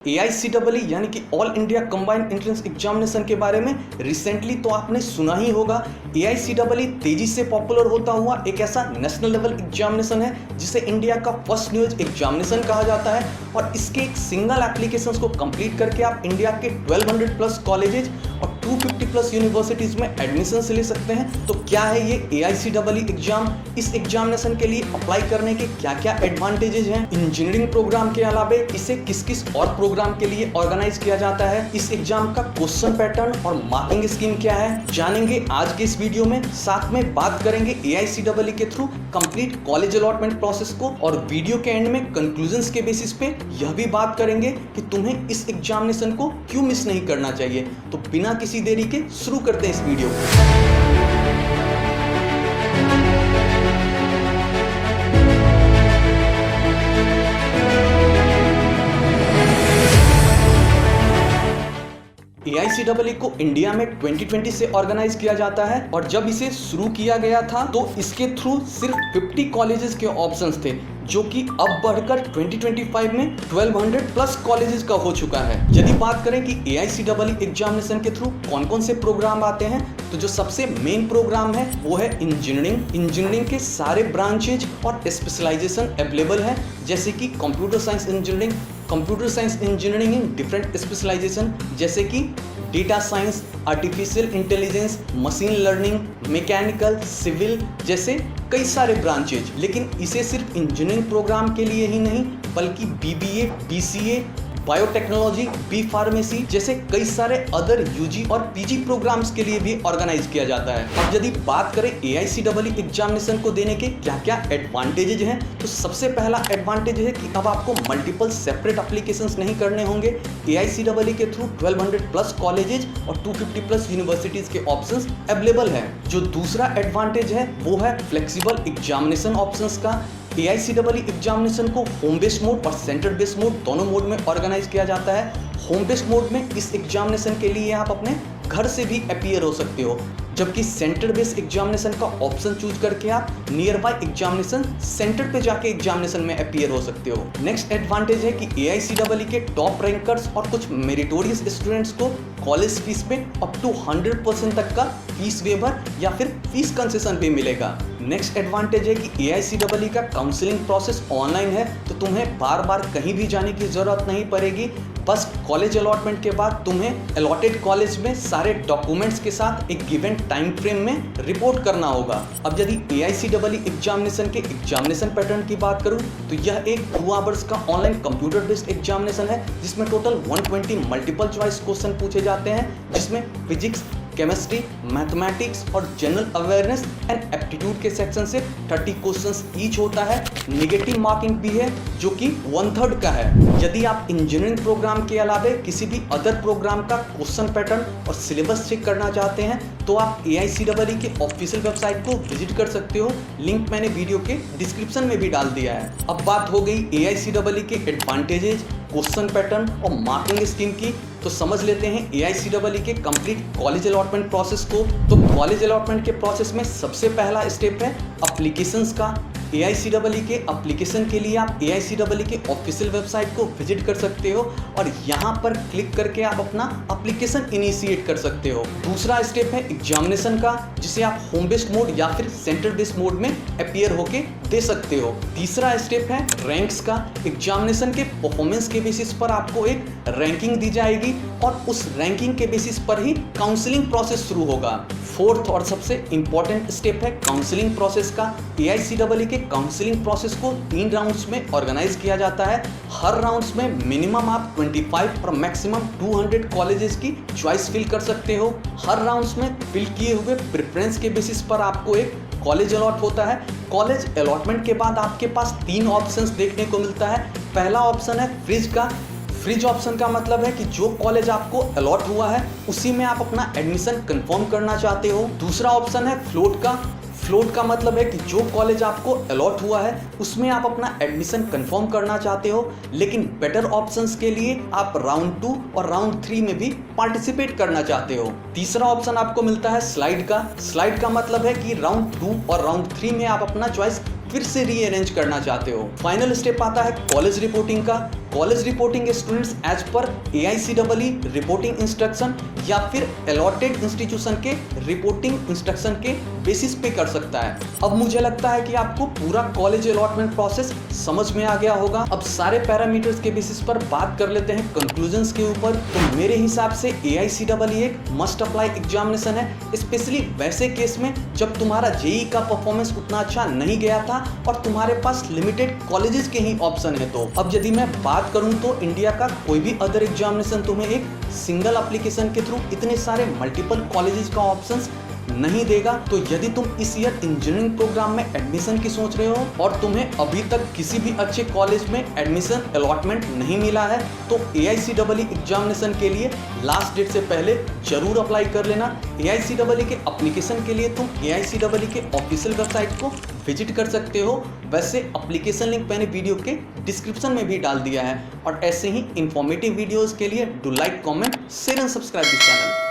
AICEE यानी कि all India combined entrance examination के बारे में रिसेंटली तो आपने सुना ही होगा। AICEE तेजी से पॉपुलर होता हुआ एक ऐसा नेशनल लेवल एग्जामिनेशन है जिसे इंडिया का फर्स्ट न्यूज एग्जामिनेशन कहा जाता है और इसके एक सिंगल एप्लीकेशन को कंप्लीट करके आप इंडिया के 1200 प्लस कॉलेजेज और 250 प्लस यूनिवर्सिटीज में एडमिशन ले सकते हैं। तो क्या है ये AICEE एग्जाम, इस एग्जामिनेशन के लिए अप्लाई करने के क्या क्या एडवांटेजेस हैं, इंजीनियरिंग प्रोग्राम के अलावा इसे किस किस और प्रोग्राम के लिए ऑर्गेनाइज किया जाता है, इस एग्जाम का क्वेश्चन पैटर्न और मार्किंग स्कीम क्या है, जानेंगे आज के इस वीडियो में। साथ में बात करेंगे AICEE के through complete college allotment process को और वीडियो के एंड में कंक्लूजन्स के बेसिस पे यह भी बात करेंगे कि तुम्हें इस एग्जामिनेशन को क्यों मिस नहीं करना चाहिए। तो बिना किसी देरी के शुरू करते हैं इस वीडियो को। AICEE को इंडिया में 2020 से ऑर्गेनाइज किया जाता है और जब इसे शुरू किया गया था तो इसके थ्रू सिर्फ 50 कॉलेजेस के ऑप्शंस थे, जो कि अब बढ़कर 2025 में 1200 प्लस कॉलेजेस का हो चुका है। यदि बात करें कि AICEE एग्जामिनेशन के थ्रू कौन कौन से प्रोग्राम आते हैं, तो जो सबसे मेन प्रोग्राम है वो है इंजीनियरिंग के सारे ब्रांचेज और स्पेशलाइजेशन अवेलेबल है, जैसे कि computer science engineering in different specialisation जैसे कि data science, artificial intelligence, machine learning, mechanical, civil जैसे कई सारे ब्रांचेज। लेकिन इसे सिर्फ इंजीनियरिंग प्रोग्राम के लिए ही नहीं बल्कि BBA, BCA, biotechnology, B pharmacy जैसे कई सारे अदर UG और PG प्रोग्राम्स के लिए भी ऑर्गेनाइज किया जाता है। अब यदि बात करें AICEE एग्जामिनेशन को देने के क्या क्या एडवांटेजेज हैं, तो सबसे पहला एडवांटेज है कि अब आपको मल्टीपल सेपरेट एप्लीकेशंस नहीं करने होंगे। AICEE के थ्रू 1200 प्लस कॉलेजेज और 250 प्लस यूनिवर्सिटीज के ऑप्शंस अवेलेबल है। जो दूसरा एडवांटेज है वो है फ्लेक्सिबल एग्जामिनेशन ऑप्शंस का। AICEE एग्जामिनेशन को होम बेस्ड मोड और सेंटर बेस्ड मोड दोनों मोड में ऑर्गेनाइज किया जाता है। होम बेस्ड मोड में इस एग्जामिनेशन के लिए आप अपने घर से भी अपीयर हो सकते हो, जबकि सेंटर बेस्ड एग्जामिनेशन का ऑप्शन चूज करके आप नियर बाय एग्जामिनेशन सेंटर पे जाके एग्जामिनेशन में अपीयर हो सकते हो। नेक्स्ट एडवांटेज है कि AICEE के टॉप रैंकर्स और कुछ मेरिटोरियस स्टूडेंट्स को कॉलेज फीस में अप टू 100% तक का फीस वेवर या फिर फीस कंसेशन भी मिलेगा। नेक्स्ट एडवांटेज है कि AICEE का काउंसलिंग प्रोसेस ऑनलाइन है, तो तुम्हें बार बार कहीं भी जाने की जरूरत नहीं पड़ेगी। बस कॉलेज अलॉटमेंट के बाद तुम्हें अलॉटेड कॉलेज में सारे डॉक्यूमेंट्स के साथ एक गिवन टाइम फ्रेम में रिपोर्ट करना होगा। अब यदि AICEE एग्जामिनेशन के एग्जामिनेशन पैटर्न की बात करूं तो यह एक 2 आवर्स का ऑनलाइन कंप्यूटर बेस्ड एग्जामिनेशन है, जिसमें टोटल 120 मल्टीपल चॉइस क्वेश्चन पूछे जाते हैं, जिसमें फिजिक्स, केमिस्ट्री, मैथमेटिक्स और जनरल अवेयरनेस एंड एप्टीट्यूड के सेक्शन से 30 क्वेश्चंस ईच होता है। नेगेटिव मार्किंग भी है जो कि 1/3 का है। यदि आप इंजीनियरिंग प्रोग्राम के अलावा किसी भी अदर प्रोग्राम का क्वेश्चन पैटर्न और सिलेबस चेक करना चाहते हैं तो आप AICEE के ऑफिशियल वेबसाइट को विजिट कर सकते हो। लिंक मैंने वीडियो के डिस्क्रिप्शन में भी डाल दिया है। अब बात हो गई AICEE के एडवांटेजेस, क्वेश्चन पैटर्न और मार्किंग स्कीम की, तो समझ लेते हैं AICEE के कंप्लीट कॉलेज अलॉटमेंट प्रोसेस को। तो कॉलेज अलॉटमेंट के प्रोसेस में सबसे पहला स्टेप है एप्लीकेशंस का। AICEE के एप्लीकेशन के लिए आप AICEE के ऑफिशियल वेबसाइट को विजिट कर सकते हो और यहाँ पर क्लिक करके आप अपना एप्लीकेशन इनिशिएट कर सकते हो। दूसरा स्टेप है एग्जामिनेशन का, जिसे आप होम बेस्ड मोड या फिर सेंटर बेस्ड मोड में अपीयर होके दे सकते हो। तीसरा स्टेप है रैंक्स का। एग्जामिनेशन के परफॉर्मेंस के बेसिस पर आपको एक रैंकिंग दी जाएगी और उस रैंकिंग के बेसिस पर ही काउंसलिंग प्रोसेस शुरू होगा। फोर्थ और सबसे इंपॉर्टेंट स्टेप है काउंसलिंग प्रोसेस का। AICEE के काउंसलिंग प्रोसेस को 3 राउंड्स में ऑर्गेनाइज किया जाता है। हर राउंड्स में मिनिमम आप 25 और मैक्सिमम 200 कॉलेजेस की चॉइस फिल कर सकते हो। हर राउंड्स में फिल किए हुए प्रेफरेंस के बेसिस पर आपको एक कॉलेज अलॉट होता है। कॉलेज अलॉटमेंट के बाद आपके पास 3 ऑप्शंस देखने को मिलता है। पहला ऑप्शन है फ्रिज का। फ्रिज ऑप्शन का मतलब है कि जो कॉलेज आपको अलॉट हुआ है उसी में आप अपना एडमिशन कंफर्म करना चाहते हो। दूसरा ऑप्शन है फ्लोट का। फ्लोट का मतलब है कि जो कॉलेज आपको अलॉट हुआ है उसमें आप अपना एडमिशन कंफर्म करना चाहते हो, लेकिन बेटर ऑप्शंस के लिए आप राउंड 2 और राउंड 3 में भी पार्टिसिपेट करना चाहते हो। तीसरा ऑप्शन आपको मिलता है स्लाइड का। स्लाइड का मतलब है कि राउंड 2 और राउंड 3 में आप अपना चॉइस फिर से रीअरेंज करना चाहते हो। फाइनल स्टेप आता है कॉलेज रिपोर्टिंग का। कॉलेज रिपोर्टिंग स्टूडेंट्स एज पर AICEE रिपोर्टिंग इंस्ट्रक्शन या फिर अलॉटेड इंस्टीट्यूशन के रिपोर्टिंग इंस्ट्रक्शन के बेसिस पे कर सकता है। अब मुझे लगता है कि आपको पूरा कॉलेज अलॉटमेंट प्रोसेस समझ में आ गया होगा। अब सारे पैरामीटर्स के बेसिस पर बात कर लेते हैं कंक्लूजन्स के ऊपर। तो मेरे हिसाब से AICEE एक मस्ट अप्लाई एग्जामिनेशन है, स्पेशली वैसे केस में जब तुम्हारा जेईई का परफॉर्मेंस उतना अच्छा नहीं गया था और तुम्हारे पास लिमिटेड कॉलेजेस के ही ऑप्शन है। तो अब यदि मैं बात करूं तो इंडिया का कोई भी अदर एग्जामिनेशन तुम्हें एक सिंगल एप्लीकेशन के थ्रू इतने सारे मल्टीपल कॉलेजेस का ऑप्शंस नहीं देगा। तो यदि तुम इस ईयर इंजीनियरिंग प्रोग्राम में एडमिशन की सोच रहे हो और तुम्हें अभी तक किसी भी अच्छे कॉलेज में एडमिशन अलॉटमेंट नहीं मिला है तो AICEE एग्जामिनेशन के लिए लास्ट डेट से पहले जरूर अप्लाई कर लेना। AICEE के एप्लीकेशन के लिए तुम AICEE के ऑफिशियल वेबसाइट को विजिट कर सकते हो। वैसे एप्लीकेशन लिंक मैंने वीडियो के डिस्क्रिप्शन में भी डाल दिया है। और ऐसे ही इंफॉर्मेटिव वीडियोस के लिए do like, comment, share and subscribe this channel.